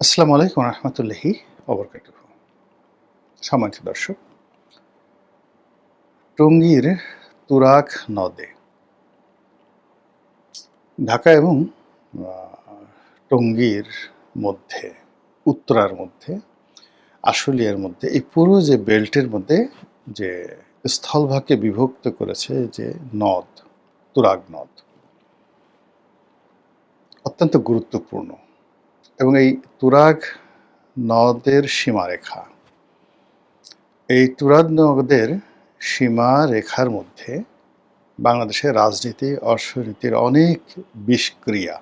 আসসালামু আলাইকুম রহমতুল্লাহি ওবরকাতুহু। সম্মানিত দর্শক, টঙ্গীর তুরাগ নদে ঢাকা এবং টঙ্গীর মধ্যে, উত্তরার মধ্যে, আশুলিয়ার মধ্যে, এই পুরো যে বেল্টের মধ্যে যে স্থলভাগকে বিভক্ত করেছে যে নদ, তুরাগ নদ অত্যন্ত গুরুত্বপূর্ণ। এবং এই তুরাগ নদের সীমারেখা, এই তুরাগ নদের সীমারেখার মধ্যে বাংলাদেশের রাজনীতি, অর্থনীতির অনেক বিষক্রিয়া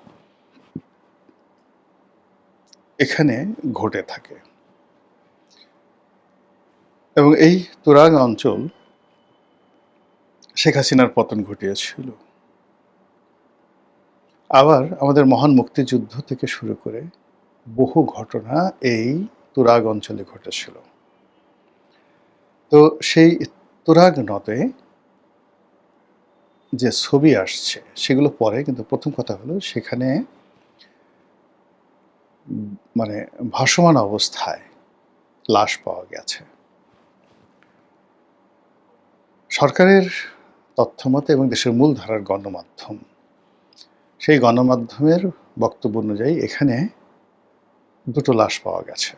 এখানে ঘটে থাকে। এবং এই তুরাগ অঞ্চল শেখ হাসিনার পতন ঘটিয়েছিল। আবার আমাদের মহান মুক্তিযুদ্ধ থেকে শুরু করে বহু ঘটনা এই তুরাগ অঞ্চলে ঘটেছিল। তো সেই তুরাগ নদে যে ছবি আসছে সেগুলো পরে, কিন্তু প্রথম কথা হলো সেখানে মানে ভাসমান অবস্থায় লাশ পাওয়া গেছে। সরকারের তথ্যমতে এবং দেশের মূলধারার গণমাধ্যম, সেই গণমাধ্যমের বক্তব্য অনুযায়ী এখানে দুটো লাশ পাওয়া গেছে।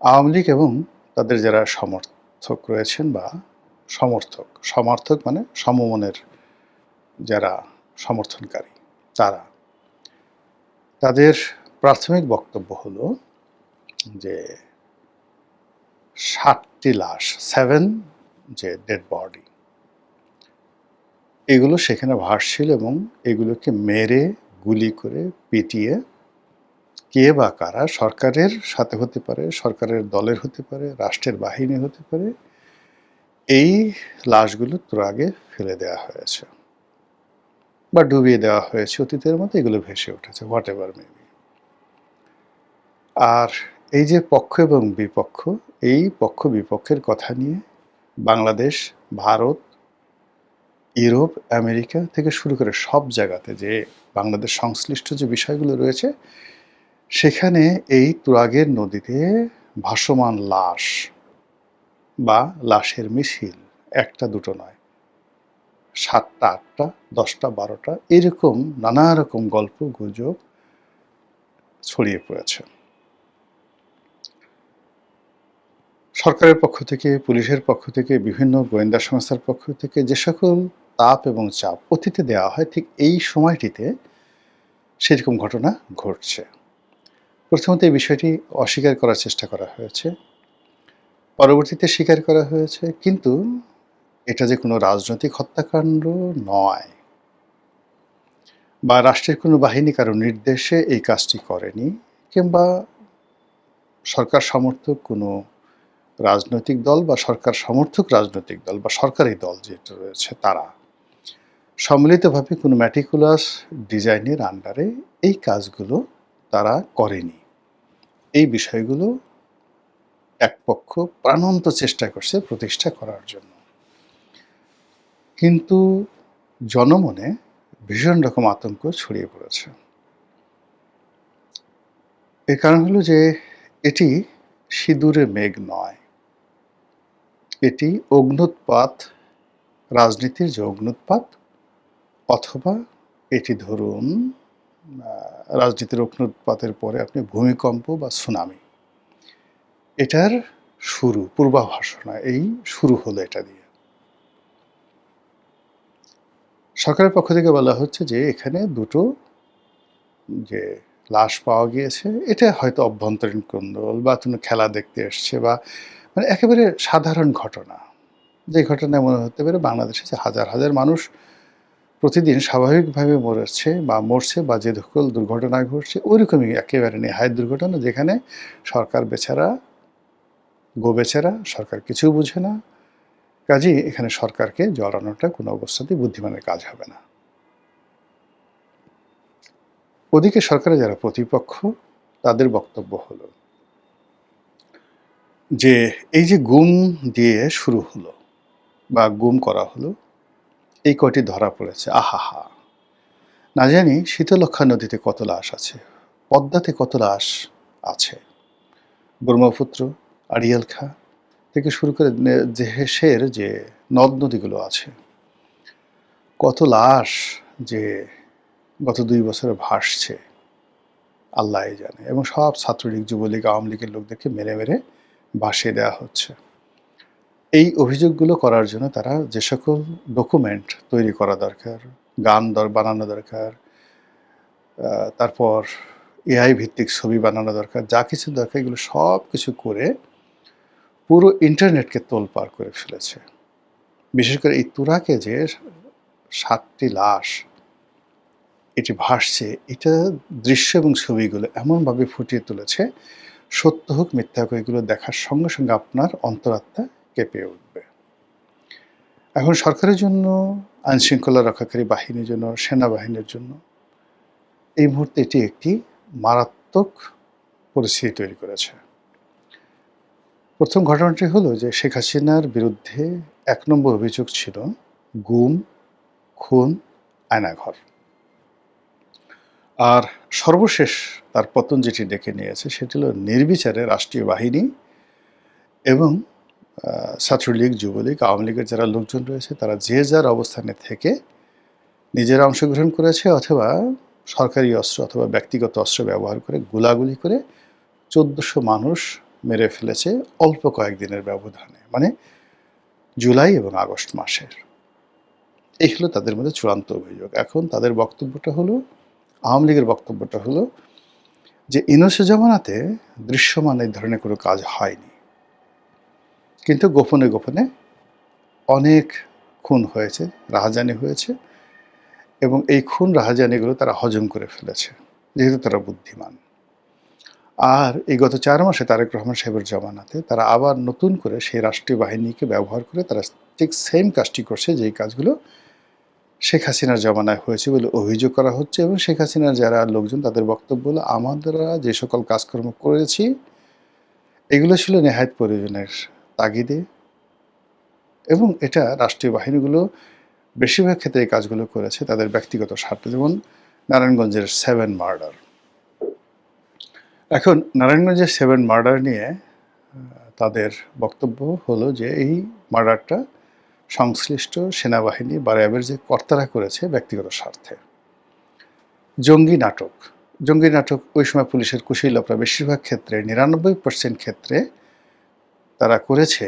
আওয়ামী লীগ এবং তাদের যারা সমর্থক রয়েছেন বা সমর্থক মানে সমমনের যারা সমর্থনকারী, তাদের প্রাথমিক বক্তব্য হলো যে 7টি লাশ, 7 যে ডেড বডি, এগুলো সেখানে ভাসছিল এবং এগুলোকে মেরে গুলি করে পিটিয়ে কে বা কারা, সরকারের সাথে হতে পারে, সরকারের দলের হতে পারে, রাষ্ট্রের বাহিনী হতে পারে, এই লাশগুলো তুরাগে ফেলে দেওয়া হয়েছে বা ডুবিয়ে দেওয়া হয়েছে অতীতের মতো, এগুলো ভেসে উঠেছে, হোয়াট এভার মেবি। আর এই যে পক্ষ এবং বিপক্ষ, এই পক্ষ বিপক্ষের কথা নিয়ে বাংলাদেশ, ভারত, ইউরোপ, আমেরিকা থেকে শুরু করে সব জায়গাতে যে বাংলাদেশ সংশ্লিষ্ট যে বিষয়গুলো রয়েছে, সেখানে এই তুরাগের নদীতে ভাসমান লাশ বা লাশের মিছিল একটা দুটো নয়, 7টা 8টা 10টা 12টা এরকম নানা রকম গল্প গুজব ছড়িয়ে পড়েছে। সরকারের পক্ষ থেকে, পুলিশের পক্ষ থেকে, বিভিন্ন গোয়েন্দা সংস্থার পক্ষ থেকে যে সকল তাপ এবং চাপ অতীতে দেওয়া হয়, ঠিক এই সময়টিতে সেরকম ঘটনা ঘটছে। প্রথমত এই বিষয়টি অস্বীকার করার চেষ্টা করা হয়েছে, পরবর্তীতে স্বীকার করা হয়েছে, কিন্তু এটা যে কোনো রাজনৈতিক হত্যাকাণ্ড নয় বা রাষ্ট্রের কোনো বাহিনী কারো নির্দেশে এই কাজটি করেনি, কিংবা সরকার সমর্থক কোনো রাজনৈতিক দল বা সরকার সমর্থক রাজনৈতিক দল বা সরকারি দল যেটা রয়েছে তারা সম্মিলিতভাবে কোনো ম্যাটিকুলাস ডিজাইনের আন্ডারে এই কাজগুলো তারা করেনি। এই বিষয়গুলো এক পক্ষ প্রাণান্ত চেষ্টা করছে প্রতিষ্ঠা করার জন্য, কিন্তু জনমনে ভীষণ রকম আতঙ্ক ছড়িয়ে পড়েছে। এর কারণ হলো যে এটি সিঁদুরে মেঘ নয়, এটি অগ্ন্যুৎপাত, রাজনীতির যে অগ্ন্যুৎপাত, অথবা এটি ধরুন রাজনীতির অগ্ন্যুৎপাতের পরে আপনি ভূমিকম্প বা সুনামি, এটার শুরু, পূর্বাভাস নয়, এই শুরু হলো এটা দিয়ে। সরকারের পক্ষ থেকে বলা হচ্ছে যে এখানে দুটো যে লাশ পাওয়া গিয়েছে, এটা হয়তো অভ্যন্তরীণ কোন্দল বা কোনো খেলা দেখতে এসছে, বা মানে একেবারে সাধারণ ঘটনা, যে ঘটনায় মনে হতে পারে বাংলাদেশে যে হাজার হাজার মানুষ প্রতিদিন স্বাভাবিকভাবে মরছে বা যে সকল দুর্ঘটনা ঘটছে, ওইরকমই একেবারে নেহায়েত দুর্ঘটনা, যেখানে সরকার বেচারা গো বেচারা, সরকার কিছু বুঝে না। কাজেই এখানে সরকারকে জড়ানোটা কোনো অবস্থাতেই বুদ্ধিমানের কাজ হবে না। ওদিকে সরকারের যারা প্রতিপক্ষ, তাদের বক্তব্য হলো যে এই যে গুম দিয়ে শুরু হলো বা গুম করা হলো, এই কয়টি ধরা পড়েছে, আহাহা, না জানি শীতলক্ষ্যা নদীতে কত লাশ আছে, পদ্মাতে কত লাশ আছে, ব্রহ্মপুত্র, আড়িয়াল খাঁ থেকে শুরু করে দেশের যে নদ নদীগুলো আছে, কত লাশ যে গত 2 বছরে ভাসছে আল্লাহই জানে, এবং সব ছাত্রলীগ, যুবলীগ, আওয়ামী লীগের লোকদেরকে মেরে মেরে ভাসিয়ে দেওয়া হচ্ছে। এই অভিযোগগুলো করার জন্য তারা যে সকল ডকুমেন্ট তৈরি করা দরকার, গান বানানো দরকার, তারপর এআই ভিত্তিক ছবি বানানো দরকার, যা কিছু দরকার এগুলো সব কিছু করে পুরো ইন্টারনেটকে তোলপাড় করে ফেলেছে। বিশেষ করে এই তুরাকে যে 7টি লাশ এটি ভাসছে, এটা দৃশ্য এবং ছবিগুলো এমনভাবে ফুটিয়ে তুলেছে, সত্য হোক মিথ্যা হোক এগুলো দেখার সঙ্গে সঙ্গে আপনার অন্তরাত্মা কেঁপে উঠবে। এখন সরকারের জন্য, আইনশৃঙ্খলা রক্ষাকারী বাহিনীর জন্য, সেনাবাহিনীর জন্য এই মুহূর্তে এটি একটি মারাত্মক পরিস্থিতি তৈরি করেছে। প্রথম ঘটনাটি হলো যে শেখ হাসিনার বিরুদ্ধে 1 নম্বর অভিযোগ ছিল গুম, খুন, আয়নাঘর। আর সর্বশেষ তার পতন যেটি ডেকে নিয়েছে সেটি হলো নির্বিচারে রাষ্ট্রীয় বাহিনী এবং ছাত্রলীগ, যুবলীগ, আওয়ামী লীগের যারা লোকজন রয়েছে তারা যে যার অবস্থানে থেকে নিজেরা অংশগ্রহণ করেছে, অথবা সরকারি অস্ত্র অথবা ব্যক্তিগত অস্ত্র ব্যবহার করে গোলাগুলি করে 1400 মানুষ মেরে ফেলেছে অল্প কয়েকদিনের ব্যবধানে, মানে জুলাই এবং আগস্ট মাসের। এই হলো তাদের মধ্যে চূড়ান্ত অভিযোগ। এখন তাদের বক্তব্যটা হলো, আওয়ামী লীগের বক্তব্যটা হলো যে ইউনূসের জামানাতে দৃশ্যমান এই ধরনের কোনো কাজ হয়নি, কিন্তু গোপনে গোপনে অনেক খুন হয়েছে, রাহাজানি হয়েছে, এবং এই খুন রাহাজানিগুলো তারা হজম করে ফেলেছে যেহেতু তারা বুদ্ধিমান। আর এই গত 4 মাসে তারেক রহমান সাহেবের জামানাতে তারা আবার নতুন করে সেই রাষ্ট্রীয় বাহিনীকে ব্যবহার করে তারা ঠিক সেম কাজটি করছে, যেই কাজগুলো শেখ হাসিনার জামানায় হয়েছে বলে অভিযোগ করা হচ্ছে। এবং শেখ হাসিনার যারা লোকজন তাদের বক্তব্য হলো, আমাদেরা যে সকল কাজকর্ম করেছি এগুলো ছিল নেহায়েত প্রয়োজনের তাগিদে, এবং এটা রাষ্ট্রীয় বাহিনীগুলো বেশিরভাগ ক্ষেত্রে এই কাজগুলো করেছে তাদের ব্যক্তিগত স্বার্থে। যেমন নারায়ণগঞ্জের 7 মার্ডার। এখন নারায়ণগঞ্জের 7 মার্ডার নিয়ে তাদের বক্তব্য হলো যে এই মার্ডারটা সংশ্লিষ্ট সেনাবাহিনী বা র্যাবের যে কর্তারা করেছে ব্যক্তিগত স্বার্থে। জঙ্গি নাটক ওই সময় পুলিশের কুশীলবরা বেশিরভাগ ক্ষেত্রে 99% ক্ষেত্রে তারা করেছে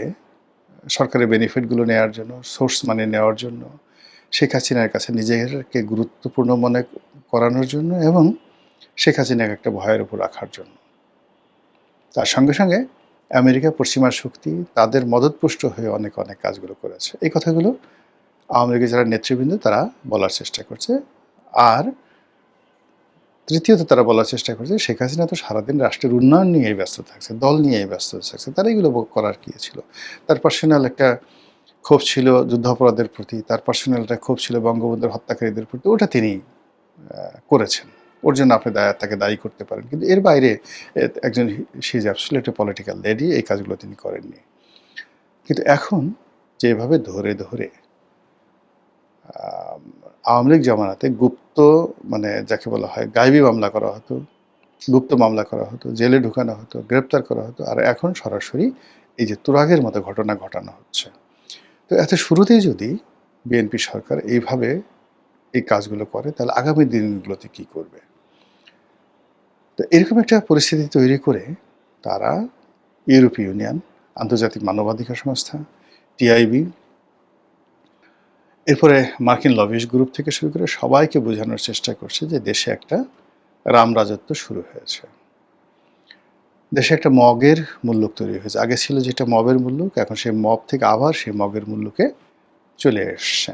সরকারি বেনিফিটগুলো নেওয়ার জন্য, সোর্স মানি নেওয়ার জন্য, শেখ হাসিনার কাছে নিজেকে গুরুত্বপূর্ণ মনে করানোর জন্য, এবং শেখ হাসিনাকে একটা ভয়ের উপর রাখার জন্য। তার সঙ্গে সঙ্গে আমেরিকা, পশ্চিমা শক্তি তাদের মদতপুষ্ট হয়ে অনেক কাজগুলো করেছে। এই কথাগুলো আওয়ামী লীগের যারা নেতৃবৃন্দ তারা বলার চেষ্টা করছে। আর তৃতীয়ত তারা বলার চেষ্টা করছে শেখ হাসিনা তো সারাদিন রাষ্ট্রের উন্নয়ন নিয়েই ব্যস্ত থাকছে, দল নিয়েই ব্যস্ত থাকছে, তারা এগুলো করার কী ছিল। তার পার্সোনাল একটা ক্ষোভ ছিল যুদ্ধাপরাধের প্রতি, তার পার্সোনাল একটা ক্ষোভ ছিল বঙ্গবন্ধুর হত্যাকারীদের প্রতি, ওটা তিনি করেছেন, ওর জন্য আপনি তাকে দায়ী করতে পারেন। কিন্তু এর বাইরে একজন she is absolutely political lady, এই কাজগুলো তিনি করেননি। কিন্তু এখন যেভাবে ধরে ধরে আওয়ামী লীগ জামানাতে গুপ্ত, মানে যাকে বলা হয় গায়েবী মামলা করা হতো, গুপ্ত মামলা করা হতো, জেলে ঢুকানো হতো, গ্রেপ্তার করা হতো, আর এখন সরাসরি এই যে তুরাগের মতো ঘটনা ঘটানো হচ্ছে। তো এত শুরুতেই যদি বিএনপি সরকার এইভাবে এই কাজগুলো করে তাহলে আগামী দিনগুলোতে কি করবে? তো এরকম একটা পরিস্থিতি তৈরি করে তারা ইউরোপীয় ইউনিয়ন, আন্তর্জাতিক মানবাধিকার সংস্থা, টিআইবি, এরপরে মার্কিন লবিস্ট গ্রুপ থেকে শুরু করে সবাইকে বোঝানোর চেষ্টা করছে যে দেশে একটা রাম রাজত্ব শুরু হয়েছে, দেশে একটা মগের মুল্লুক তৈরি হয়েছে। আগে ছিল যেটা মবের মুল্লুক, এখন সেই মব থেকে আবার সেই মগের মুল্লুকে চলে এসছে।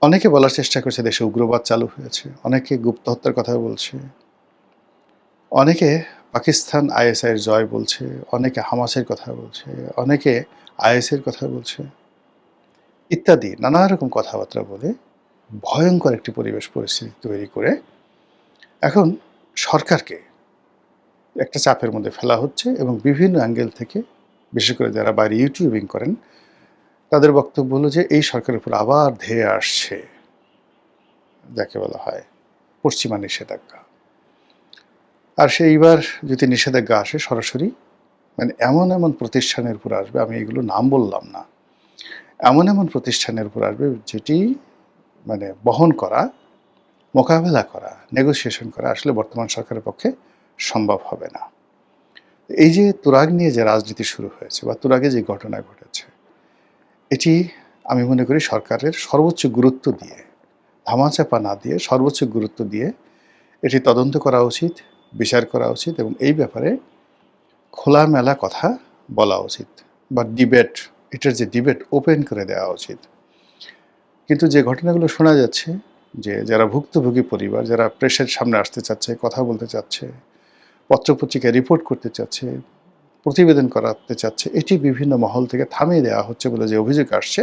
অনেকে বলার চেষ্টা করছে দেশে উগ্রবাদ চালু হয়েছে, অনেকে গুপ্ত হত্যার কথা বলছে, অনেকে পাকিস্তান আইএসআইয়ের জয় বলছে, অনেকে হামাসের কথা বলছে, অনেকে আইএসের কথা বলছে, ইত্যাদি নানা রকম কথাবার্তা বলে ভয়ঙ্কর একটি পরিস্থিতি তৈরি করে এখন সরকারকে একটা চাপের মধ্যে ফেলা হচ্ছে। এবং বিভিন্ন অ্যাঙ্গেল থেকে, বিশেষ করে যারা বাইরে ইউটিউবিং করেন, তাদের বক্তব্য হলো যে এই সরকারের উপর আবার ধেয়ে আসছে যাকে বলা হয় পশ্চিমা নিষেধাজ্ঞা। আর সেইবার যদি নিষেধাজ্ঞা আসে সরাসরি মানে এমন এমন প্রতিষ্ঠানের উপর আসবে, আমি এগুলো নাম বললাম না, এমন এমন প্রতিষ্ঠানের উপর আসবে যেটি মানে বহন করা, মোকাবেলা করা, নেগোসিয়েশন করা আসলে বর্তমান সরকারের পক্ষে সম্ভব হবে না। এই যে তুরাগ নিয়ে যে রাজনীতি শুরু হয়েছে বা তুরাগে যে ঘটনা ঘটেছে, এটি আমি মনে করি সরকারের সর্বোচ্চ গুরুত্ব দিয়ে, ধামাচাপা না দিয়ে সর্বোচ্চ গুরুত্ব দিয়ে এটি তদন্ত করা উচিত, বিচার করা উচিত এবং এই ব্যাপারে খোলামেলা কথা বলা উচিত বা ডিবেট, এটার যে ডিবেট ওপেন করে দেওয়া উচিত। কিন্তু যে ঘটনাগুলো শোনা যাচ্ছে যে যারা ভুক্তভোগী পরিবার, যারা প্রেসের সামনে আসতে চাচ্ছে, কথা বলতে চাচ্ছে, পত্রপত্রিকায় রিপোর্ট করতে চাচ্ছে, প্রতিবেদন করাতে চাচ্ছে, এটি বিভিন্ন মহল থেকে থামিয়ে দেওয়া হচ্ছে বলে যে অভিযোগ আসছে,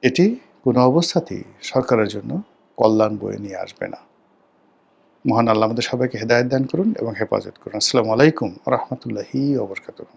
এটি কোনো অবস্থাতেই সরকারের জন্য কল্যাণ বয়ে নিয়ে আসবে না। মহান আল্লাহ আমাদের সবাইকে হেদায়েত দান করুন এবং হেফাজত করুন। আসসালামু আলাইকুম ওয়া রাহমাতুল্লাহি ওয়া বারাকাতুহু।